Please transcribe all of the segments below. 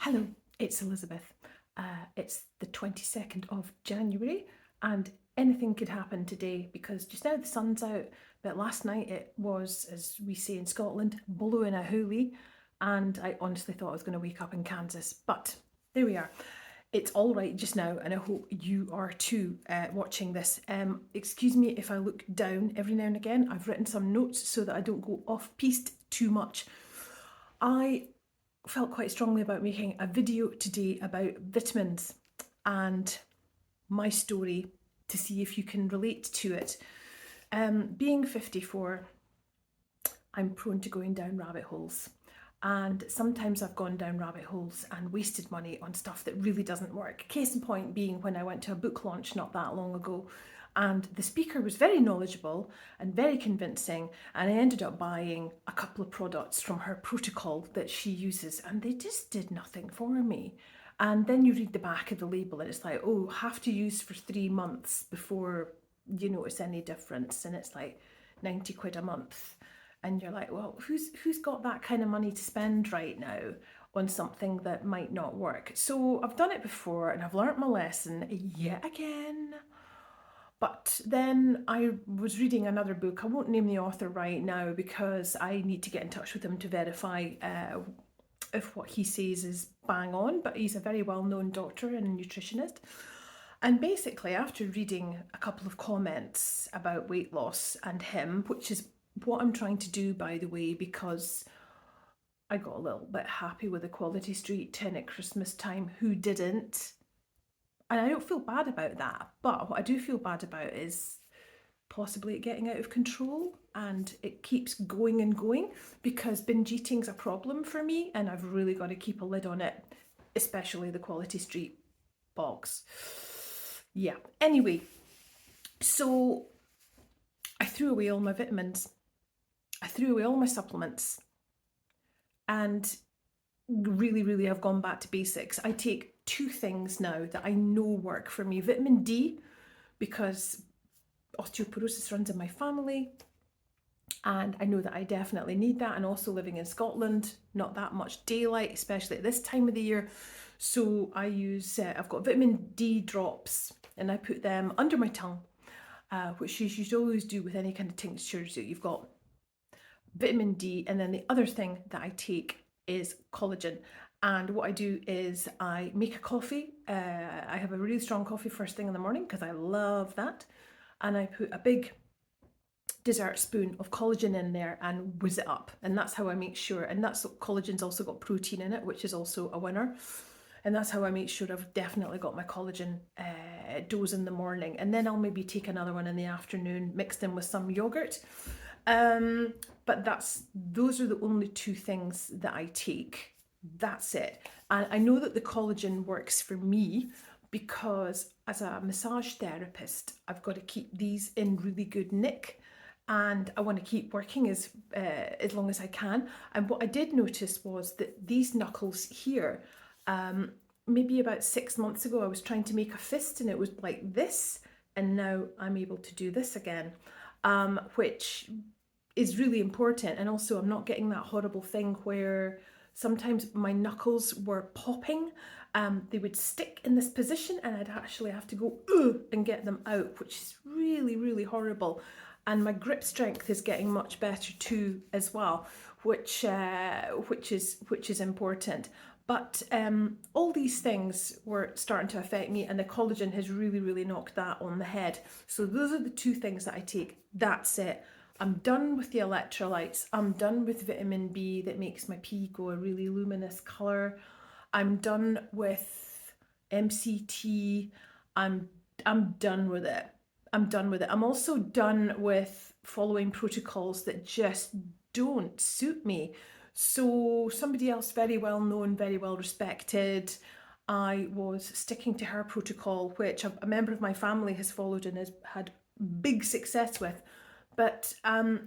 Hello, it's Elizabeth. It's the 22nd of January, and anything could happen today because just now the sun's out, but last night it was, as we say in Scotland, blowing a hoolie, and I honestly thought I was going to wake up in Kansas, but there we are. It's all right just now, and I hope you are too watching this. Excuse me if I look down every now and again. I've written some notes so that I don't go off piste too much. I felt quite strongly about making a video today about vitamins and my story to see if you can relate to it. Being 54, I'm prone to going down rabbit holes. And sometimes I've gone down rabbit holes and wasted money on stuff that really doesn't work. Case in point being when I went to a book launch not that long ago, and the speaker was very knowledgeable and very convincing, and I ended up buying a couple of products from her protocol that she uses, and they just did nothing for me. And then you read the back of the label and it's like, oh, have to use for 3 months before you notice any difference, and it's like 90 quid a month. And you're like, well, who's got that kind of money to spend right now on something that might not work? So I've done it before and I've learnt my lesson yet again. But then I was reading another book. I won't name the author right now because I need to get in touch with him to verify if what he says is bang on. But he's a very well-known doctor and nutritionist. And basically, after reading a couple of comments about weight loss and him, which is what I'm trying to do, by the way, because I got a little bit happy with Equality Street 10 at Christmas time. Who didn't? And I don't feel bad about that. But what I do feel bad about is possibly it getting out of control, and it keeps going and going because binge eating's a problem for me and I've really got to keep a lid on it, especially the Quality Street box. Yeah, anyway, so I threw away all my vitamins. I threw away all my supplements and really have gone back to basics. I take two things now that I know work for me. Vitamin D, because osteoporosis runs in my family, and I know that I definitely need that, and also living in Scotland, not that much daylight, especially at this time of the year. So I use, I've got vitamin D drops and I put them under my tongue, which you should always do with any kind of tinctures that you've got. Vitamin D, and then the other thing that I take is collagen. And what I do is I make a coffee. I have a really strong coffee first thing in the morning because I love that. And I put a big dessert spoon of collagen in there and whiz it up. And that's how I make sure, and that's collagen's also got protein in it, which is also a winner. And that's how I make sure I've definitely got my collagen dose in the morning. And then I'll maybe take another one in the afternoon, mixed in with some yogurt. But those are the only two things that I take. That's it. And I know that the collagen works for me because as a massage therapist, I've got to keep these in really good nick, and I want to keep working as long as I can. And what I did notice was that these knuckles here, maybe about 6 months ago, I was trying to make a fist and it was like this, and now I'm able to do this again, which is really important. And also I'm not getting that horrible thing where sometimes my knuckles were popping. They would stick in this position and I'd actually have to go and get them out, which is really horrible. And my grip strength is getting much better too as well, which is important. But all these things were starting to affect me, and the collagen has really knocked that on the head. So those are the two things that I take. That's it. I'm done with the electrolytes. I'm done with vitamin B that makes my pee go a really luminous colour. I'm done with MCT. I'm done with it. I'm done with it. I'm also done with following protocols that just don't suit me. So somebody else very well known, very well respected, I was sticking to her protocol, which a member of my family has followed and has had big success with. But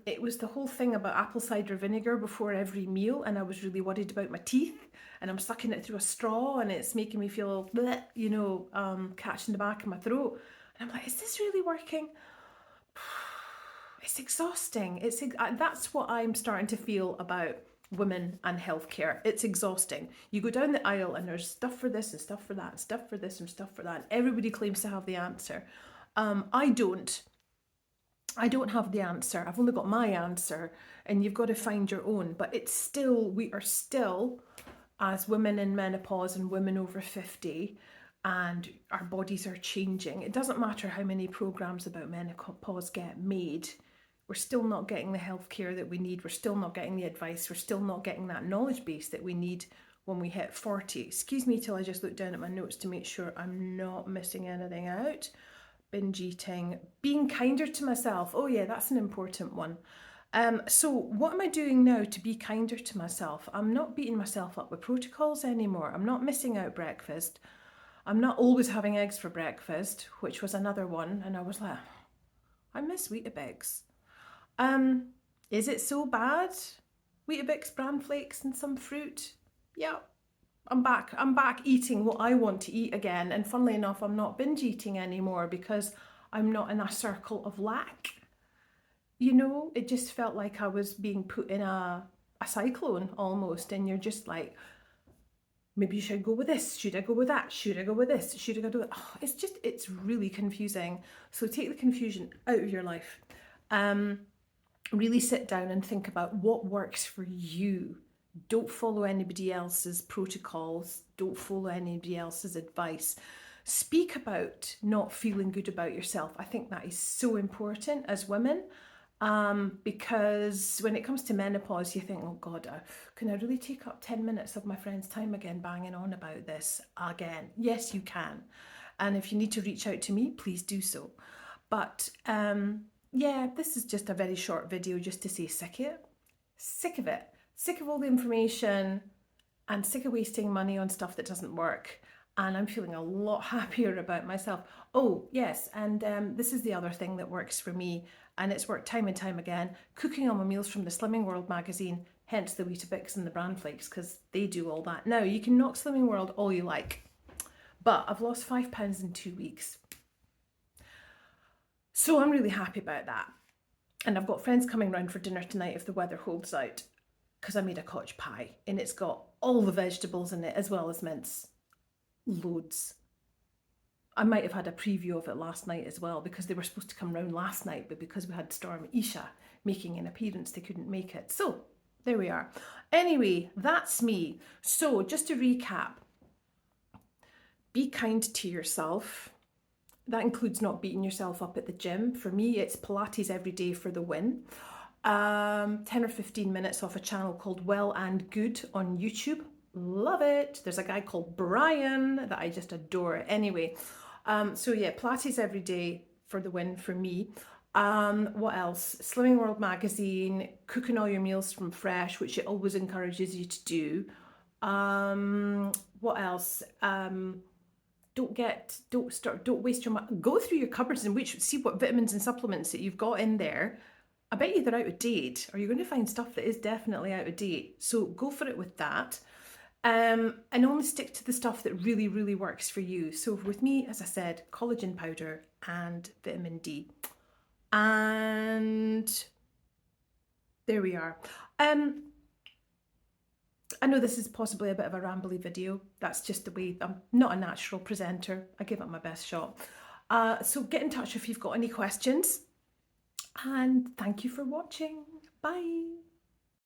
it was the whole thing about apple cider vinegar before every meal, and I was really worried about my teeth, and I'm sucking it through a straw and it's making me feel bleh, catching the back of my throat. And I'm like, is this really working? It's exhausting. That's what I'm starting to feel about women and healthcare. It's exhausting. You go down the aisle and there's stuff for this and stuff for that, and stuff for this and stuff for that. And everybody claims to have the answer. I don't. I don't have the answer. I've only got my answer, and you've got to find your own. But it's still, we are still, as women in menopause and women over 50, and our bodies are changing. It doesn't matter how many programs about menopause get made. We're still not getting the healthcare that we need. We're still not getting the advice. We're still not getting that knowledge base that we need when we hit 40. Excuse me till I just look down at my notes to make sure I'm not missing anything out. Binge eating, being kinder to myself. Oh yeah, that's an important one. So what am I doing now to be kinder to myself? I'm not beating myself up with protocols anymore. I'm not missing out breakfast. I'm not always having eggs for breakfast, which was another one. And I was like, I miss Weetabix. Is it so bad? Weetabix, bran flakes and some fruit. Yeah, I'm back. I'm back eating what I want to eat again. And funnily enough, I'm not binge eating anymore because I'm not in a circle of lack. You know, it just felt like I was being put in a cyclone almost. And you're just like, maybe you should go with this. Should I go with that? Should I go with this? Should I go with that? Oh, it's really confusing. So take the confusion out of your life. Really sit down and think about what works for you. Don't follow anybody else's protocols. Don't follow anybody else's advice. Speak about not feeling good about yourself. I think that is so important as women, because when it comes to menopause, you think, oh God, can I really take up 10 minutes of my friend's time again banging on about this again? Yes, you can. And if you need to reach out to me, please do so. But yeah, this is just a very short video just to say sick of it. Sick of it. Sick of all the information and sick of wasting money on stuff that doesn't work. And I'm feeling a lot happier about myself. Oh, yes, and this is the other thing that works for me, and it's worked time and time again. Cooking all my meals from the Slimming World magazine, hence the Weetabix and the bran flakes, because they do all that. Now, you can knock Slimming World all you like, but I've lost 5 pounds in 2 weeks. So I'm really happy about that. And I've got friends coming round for dinner tonight if the weather holds out, because I made a cottage pie and it's got all the vegetables in it as well as mince. Loads. I might have had a preview of it last night as well, because they were supposed to come round last night, but because we had Storm Isha making an appearance, they couldn't make it. So there we are. Anyway, that's me. So just to recap, be kind to yourself. That includes not beating yourself up at the gym. For me, it's Pilates every day for the win. 10 or 15 minutes off a channel called Well and Good on YouTube. Love it. There's a guy called Brian that I just adore. Anyway, so yeah, Pilates every day for the win for me. What else? Slimming World magazine, cooking all your meals from fresh, which it always encourages you to do. What else? Don't waste your money. Go through your cupboards and see what vitamins and supplements that you've got in there. I bet you they're out of date, or you're going to find stuff that is definitely out of date. So go for it with that. And only stick to the stuff that really, really works for you. So with me, as I said, collagen powder and vitamin D. And there we are. I know this is possibly a bit of a rambly video. That's just the way. I'm not a natural presenter. I give it my best shot. So get in touch if you've got any questions. And thank you for watching. Bye.